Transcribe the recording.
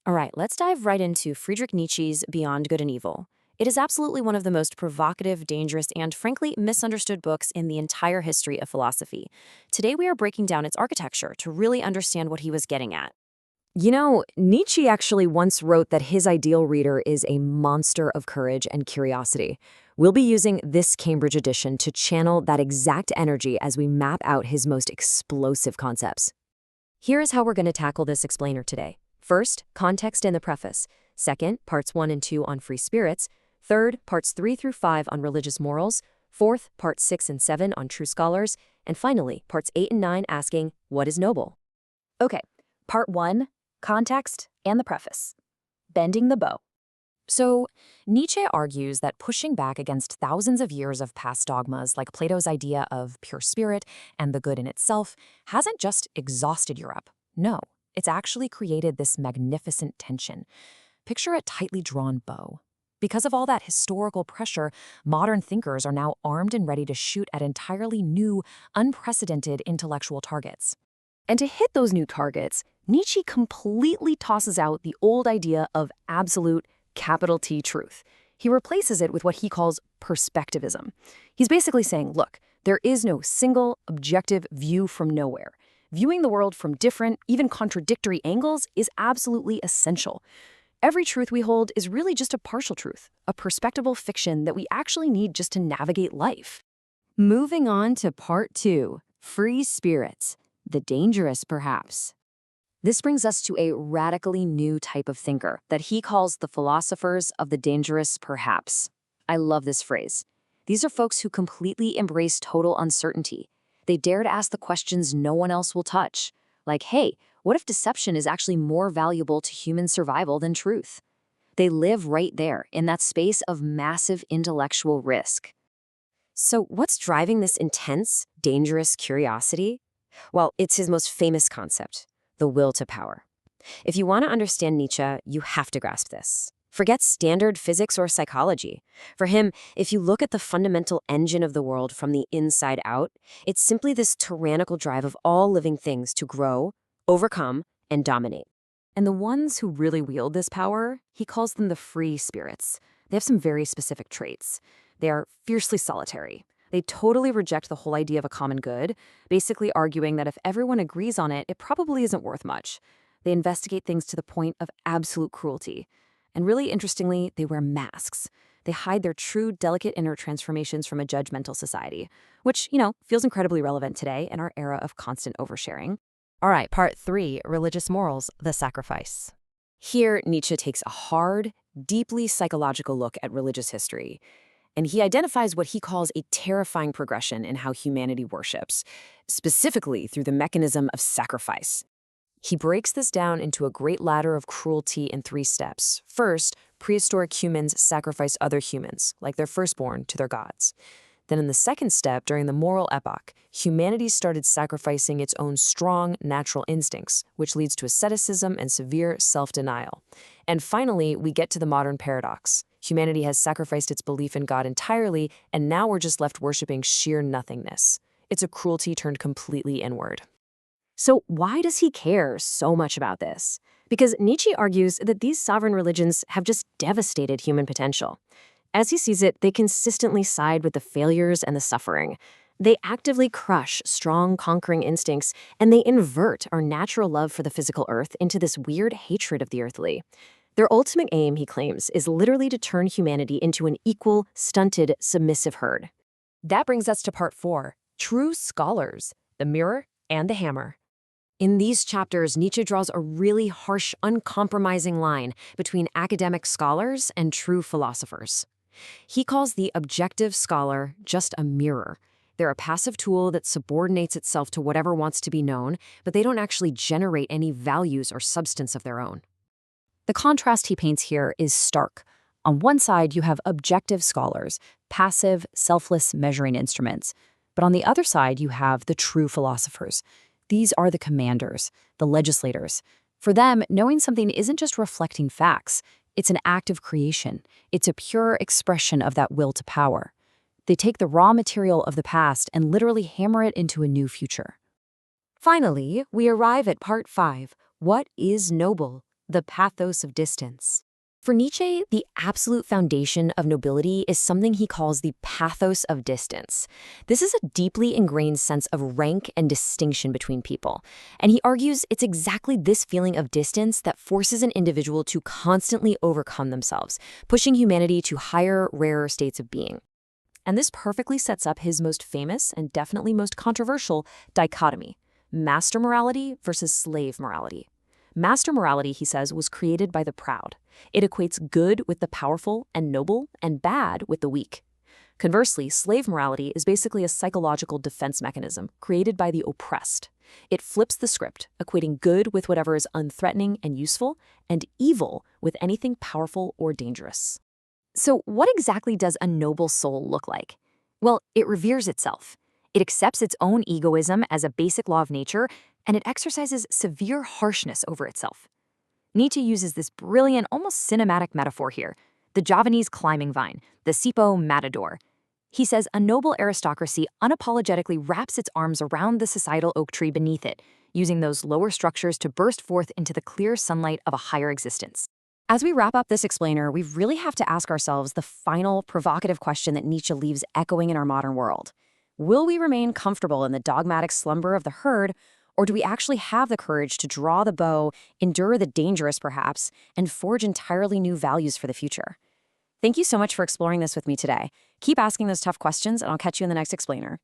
All right, let's dive right into Friedrich Nietzsche's Beyond Good and Evil. It is absolutely one of the most provocative, dangerous, and frankly misunderstood books in the entire history of philosophy. Today we are breaking down its architecture to really understand what he was getting at. Nietzsche actually once wrote that his ideal reader is a monster of courage and curiosity. We'll be using this Cambridge edition to channel that exact energy as we map out his most explosive concepts. Here is how we're going to tackle this explainer today. First, context in the preface. Second, parts 1 and 2 on free spirits. Third, parts 3 through 5 on religious morals. Fourth, parts 6 and 7 on true scholars. And finally, parts 8 and 9 asking, what is noble? Okay, part 1, context and the preface. Bending the bow. So, Nietzsche argues that pushing back against thousands of years of past dogmas like Plato's idea of pure spirit and the good in itself hasn't just exhausted Europe. No, it's actually created this magnificent tension. Picture a tightly drawn bow. Because of all that historical pressure, modern thinkers are now armed and ready to shoot at entirely new, unprecedented intellectual targets. And to hit those new targets, Nietzsche completely tosses out the old idea of absolute, capital T truth. He replaces it with what he calls perspectivism. He's basically saying, look, there is no single, objective view from nowhere. Viewing the world from different, even contradictory angles is absolutely essential. Every truth we hold is really just a partial truth, a perspectival fiction that we actually need just to navigate life. Moving on to part 2, Free Spirits, the dangerous perhaps. This brings us to a radically new type of thinker that he calls the philosophers of the dangerous perhaps. I love this phrase. These are folks who completely embrace total uncertainty. They dare to ask the questions no one else will touch. Like, hey, what if deception is actually more valuable to human survival than truth? They live right there in that space of massive intellectual risk. So what's driving this intense, dangerous curiosity? Well, it's his most famous concept, the will to power. If you want to understand Nietzsche, you have to grasp this. Forget standard physics or psychology. For him, if you look at the fundamental engine of the world from the inside out, it's simply this tyrannical drive of all living things to grow, overcome, and dominate. And the ones who really wield this power, he calls them the free spirits. They have some very specific traits. They are fiercely solitary. They totally reject the whole idea of a common good, basically arguing that if everyone agrees on it, it probably isn't worth much. They investigate things to the point of absolute cruelty. And really interestingly, they wear masks. They hide their true, delicate inner transformations from a judgmental society, which, feels incredibly relevant today in our era of constant oversharing. All right, part 3, Religious Morals, the Sacrifice. Here, Nietzsche takes a hard, deeply psychological look at religious history, and he identifies what he calls a terrifying progression in how humanity worships, specifically through the mechanism of sacrifice. He breaks this down into a great ladder of cruelty in 3 steps. First, prehistoric humans sacrificed other humans, like their firstborn, to their gods. Then in the second step, during the moral epoch, humanity started sacrificing its own strong, natural instincts, which leads to asceticism and severe self-denial. And finally, we get to the modern paradox. Humanity has sacrificed its belief in God entirely, and now we're just left worshiping sheer nothingness. It's a cruelty turned completely inward. So why does he care so much about this? Because Nietzsche argues that these sovereign religions have just devastated human potential. As he sees it, they consistently side with the failures and the suffering. They actively crush strong, conquering instincts, and they invert our natural love for the physical earth into this weird hatred of the earthly. Their ultimate aim, he claims, is literally to turn humanity into an equal, stunted, submissive herd. That brings us to part 4, True Scholars, the Mirror and the Hammer. In these chapters, Nietzsche draws a really harsh, uncompromising line between academic scholars and true philosophers. He calls the objective scholar just a mirror. They're a passive tool that subordinates itself to whatever wants to be known, but they don't actually generate any values or substance of their own. The contrast he paints here is stark. On one side, you have objective scholars, passive, selfless measuring instruments. But on the other side, you have the true philosophers. These are the commanders, the legislators. For them, knowing something isn't just reflecting facts. It's an act of creation. It's a pure expression of that will to power. They take the raw material of the past and literally hammer it into a new future. Finally, we arrive at part 5, What is Noble? the pathos of distance. For Nietzsche, the absolute foundation of nobility is something he calls the pathos of distance. This is a deeply ingrained sense of rank and distinction between people, and he argues it's exactly this feeling of distance that forces an individual to constantly overcome themselves, pushing humanity to higher, rarer states of being. And this perfectly sets up his most famous and definitely most controversial dichotomy: master morality versus slave morality. Master morality, he says, was created by the proud. It equates good with the powerful and noble and bad with the weak. Conversely, slave morality is basically a psychological defense mechanism created by the oppressed. It flips the script, equating good with whatever is unthreatening and useful, and evil with anything powerful or dangerous. So what exactly does a noble soul look like? Well, it reveres itself. It accepts its own egoism as a basic law of nature, and it exercises severe harshness over itself. Nietzsche uses this brilliant, almost cinematic metaphor here: the Javanese climbing vine, the Sipo matador. He says a noble aristocracy unapologetically wraps its arms around the societal oak tree beneath it, using those lower structures to burst forth into the clear sunlight of a higher existence. As we wrap up this explainer, we really have to ask ourselves the final provocative question that Nietzsche leaves echoing in our modern world. Will we remain comfortable in the dogmatic slumber of the herd, or do we actually have the courage to draw the bow, endure the dangerous perhaps, and forge entirely new values for the future? Thank you so much for exploring this with me today. Keep asking those tough questions, and I'll catch you in the next explainer.